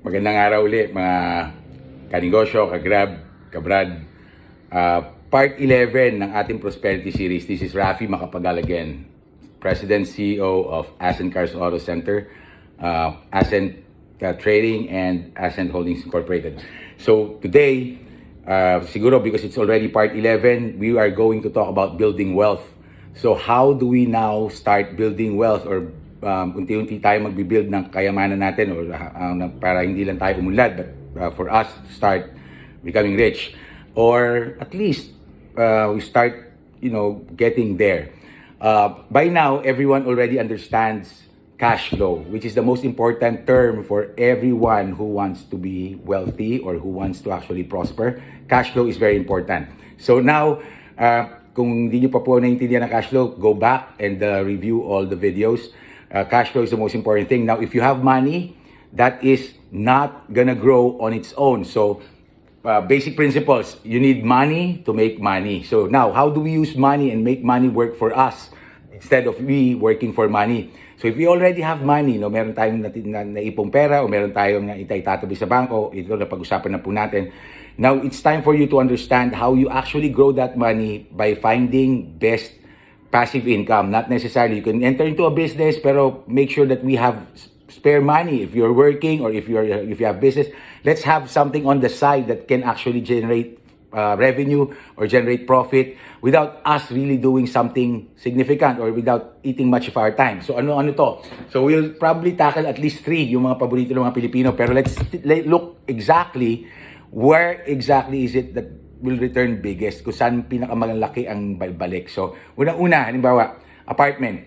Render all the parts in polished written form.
Magandang araw ulit mga kanegosyo, ka-Grab, ka-Brad. Part 11 ng ating Prosperity Series. This is Rafi Macapagal again, President CEO of Ascent Cars Auto Center, Ascent Trading and Ascent Holdings Incorporated. So today, siguro because it's already part 11, we are going to talk about building wealth. So how do we now start building wealth, or unti-unti tayo magbibuild ng kayamanan natin, or para hindi lang tayo umunlad, but for us to start becoming rich, or at least we start getting there. By now everyone already understands cash flow, which is the most important term for everyone who wants to be wealthy or who wants to actually prosper. Cash flow is very important. So now, kung hindi nyo pa po naintindihan ng cash flow, go back and review all the videos. Cash flow is the most important thing. Now, if you have money, that is not gonna grow on its own. So, basic principles, you need money to make money. So now, how do we use money and make money work for us instead of we working for money? So if we already have money, meron tayong naipong pera, o meron tayong itatabi sa bangko, ito na pag-usapan na po natin. Now, it's time for you to understand how you actually grow that money by finding best passive income. Not necessarily you can enter into a business, pero make sure that we have spare money. If you're working or if you have business, let's have something on the side that can actually generate revenue or generate profit without us really doing something significant or without eating much of our time. So ano to? So we'll probably tackle at least 3 yung mga paborito ng mga Pilipino, pero let's look exactly where exactly is it that will return biggest, kung saan pinakamalaki ang balik. So unang-una, halimbawa, apartment.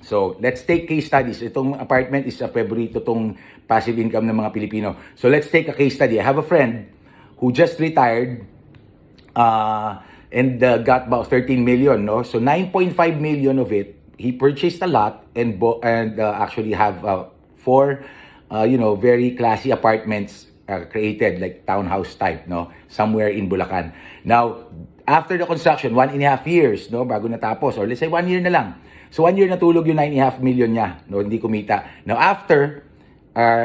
So, let's take case studies. Itong apartment is a favorito tong passive income ng mga Pilipino. So, let's take a case study. I have a friend who just retired and got about 13 million, no? So, 9.5 million of it, he purchased a lot and actually have 4, very classy apartments created, like townhouse type, no? Somewhere in Bulacan. Now, after the construction, 1.5 years, no? Bago natapos, or let's say 1 year na lang. So 1 year natulog yung 9.5 million niya, no? Hindi kumita. Now after,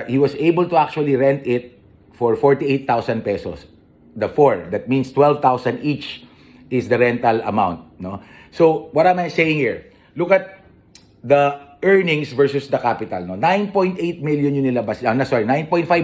he was able to actually rent it for 48,000 pesos. The 4, that means 12,000 each is the rental amount, no? So what am I saying here? Look at the earnings versus the capital, no? 9.8 million yung nilabas, 9.5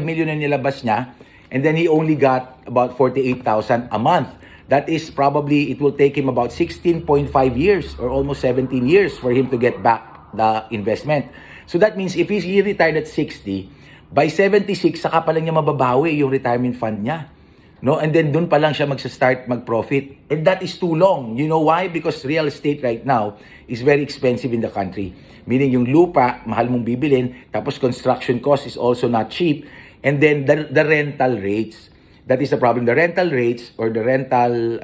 million yung nilabas niya, and then he only got about 48,000 a month. That is probably, it will take him about 16.5 years or almost 17 years for him to get back the investment. So that means if he retired at 60, by 76, saka pa lang niya mababawi yung retirement fund niya. No? And then dun pa lang siya magsa-start mag-profit. And that is too long. You know why? Because real estate right now is very expensive in the country. Meaning yung lupa, mahal mong bibilin, tapos construction cost is also not cheap. And then the rental rates. That is the problem. The rental rates or the rental,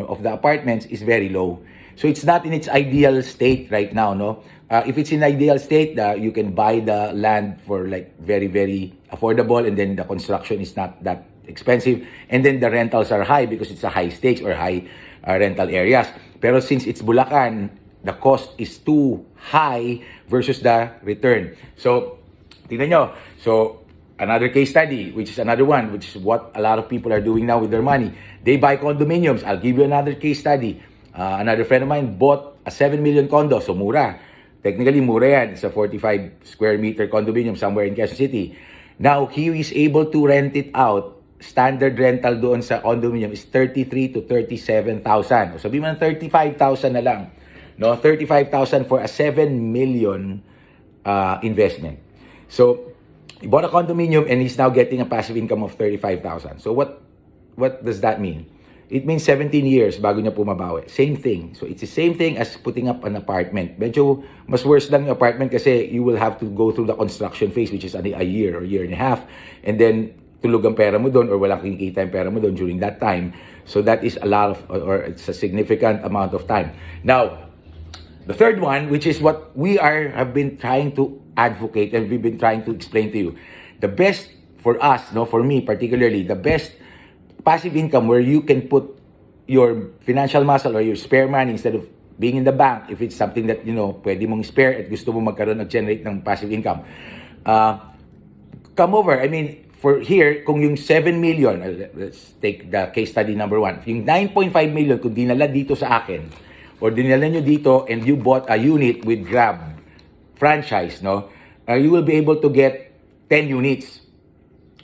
of the apartments is very low. So it's not in its ideal state right now, no? If it's in ideal state, you can buy the land for like very, very affordable, and then the construction is not that expensive, and then the rentals are high because it's a high stakes or high rental areas. Pero since it's Bulacan, the cost is too high versus the return. So, tingnan nyo. So, another case study, which is another one, which is what a lot of people are doing now with their money. They buy condominiums. I'll give you another case study. Another friend of mine bought a 7 million condo. So, mura. Technically, mura yan. It's a 45 square meter condominium somewhere in Quezon City. Now, he is able to rent it out. Standard rental doon sa condominium is 33 to 37,000. So, sabi mo ng 35,000 na lang. No? 35,000 for a 7 million investment. So, he bought a condominium and he's now getting a passive income of 35,000. So what does that mean? It means 17 years bago niya pumabawi. Same thing. So it's the same thing as putting up an apartment. Medyo mas worse lang yung apartment kasi you will have to go through the construction phase, which is a year or year and a half. And then tulog ang pera mo doon or walang kinikita yung pera mo doon during that time. So that is a lot of, or it's a significant amount of time. Now, the third one, which is what we have been trying to advocate and we've been trying to explain to you. The best for us, for me particularly, the best passive income where you can put your financial muscle or your spare money instead of being in the bank, if it's something that, pwede mong spare at gusto mo magkaroon, generate ng passive income. Come over. I mean, for here, kung yung 7 million, let's take the case study number 1. Yung 9.5 million, kung dinala dito sa akin, or dinala nyo dito and you bought a unit with Grab franchise, no, you will be able to get 10 units,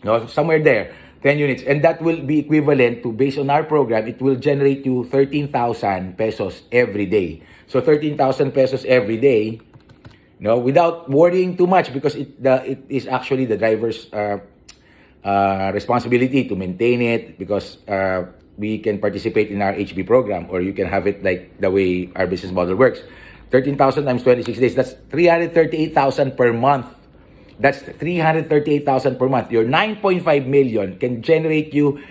no, somewhere there, 10 units, and that will be equivalent to, based on our program, it will generate you 13,000 pesos every day. So 13,000 pesos every day, no, without worrying too much, because it is actually the driver's responsibility to maintain it, because we can participate in our HB program, or you can have it like the way our business model works. 13,000 times 26 days, that's 338,000 per month. That's 338,000 per month. Your 9.5 million can generate you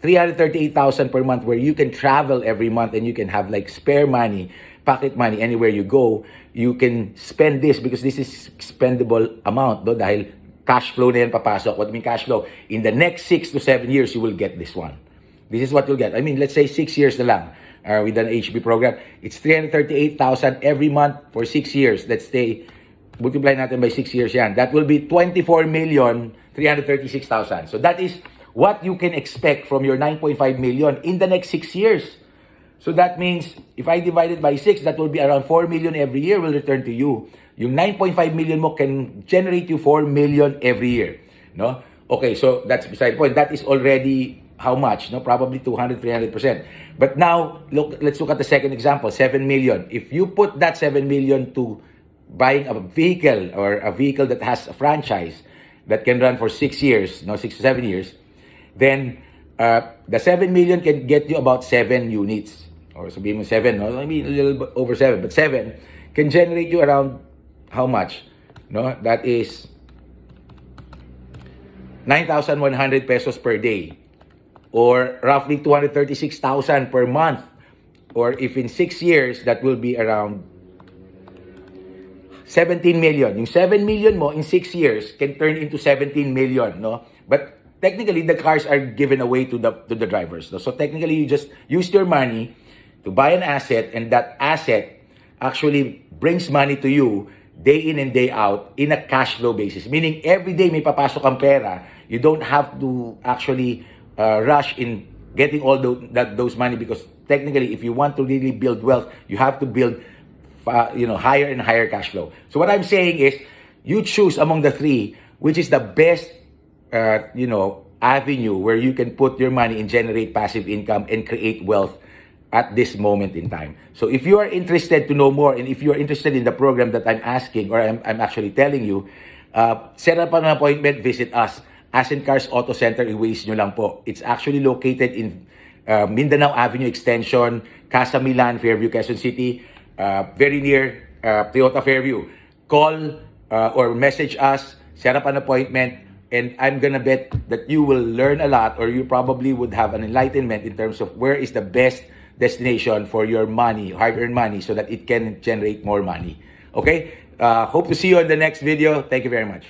338,000 per month, where you can travel every month and you can have like spare money, pocket money anywhere you go. You can spend this because this is expendable amount, no? Dahil cash flow na yan papasok. What do you mean cash flow? In the next 6 to 7 years, you will get this one. This is what you'll get. I mean, let's say 6 years na lang with an HB program. It's 338,000 every month for 6 years. Let's say, multiply natin by 6 years yan. That will be 24,336,000. So that is what you can expect from your 9.5 million in the next 6 years. So that means, if I divide it by 6, that will be around 4 million every year will return to you. Yung 9.5 million mo can generate you 4 million every year. No? Okay, so that's beside the point. That is already how much? No, probably 200, 300%. But now, let's look at the second example, 7 million. If you put that 7 million to buying a vehicle, or a vehicle that has a franchise that can run for 6 years, no, 6 to 7 years, then the 7 million can get you about 7 units. Or sabihin mo 7, no? I mean, a little bit over 7, but 7 can generate you around how much? No, that is 9,100 pesos per day, or roughly 236,000 per month. Or if in 6 years, that will be around 17 million. Yung 7 million mo in 6 years can turn into 17 million, no? But technically, the cars are given away to the drivers, no? So technically, you just use your money to buy an asset, and that asset actually brings money to you day in and day out in a cash flow basis. Meaning, every day may papasok ang pera. You don't have to actually rush in getting all those money, because technically, if you want to really build wealth, you have to build higher and higher cash flow. So what I'm saying is, you choose among the three, which is the best avenue where you can put your money and generate passive income and create wealth at this moment in time. So if you are interested to know more, and if you are interested in the program that I'm asking, or I'm actually telling you, set up an appointment, visit us. Ascent Cars Auto Center, i-waste nyo lang po. It's actually located in Mindanao Avenue Extension, Casa Milan, Fairview, Quezon City, very near Toyota Fairview. Call or message us, set up an appointment, and I'm gonna bet that you will learn a lot, or you probably would have an enlightenment in terms of where is the best destination for your money, hard-earned money, so that it can generate more money. Okay? Hope to see you in the next video. Thank you very much.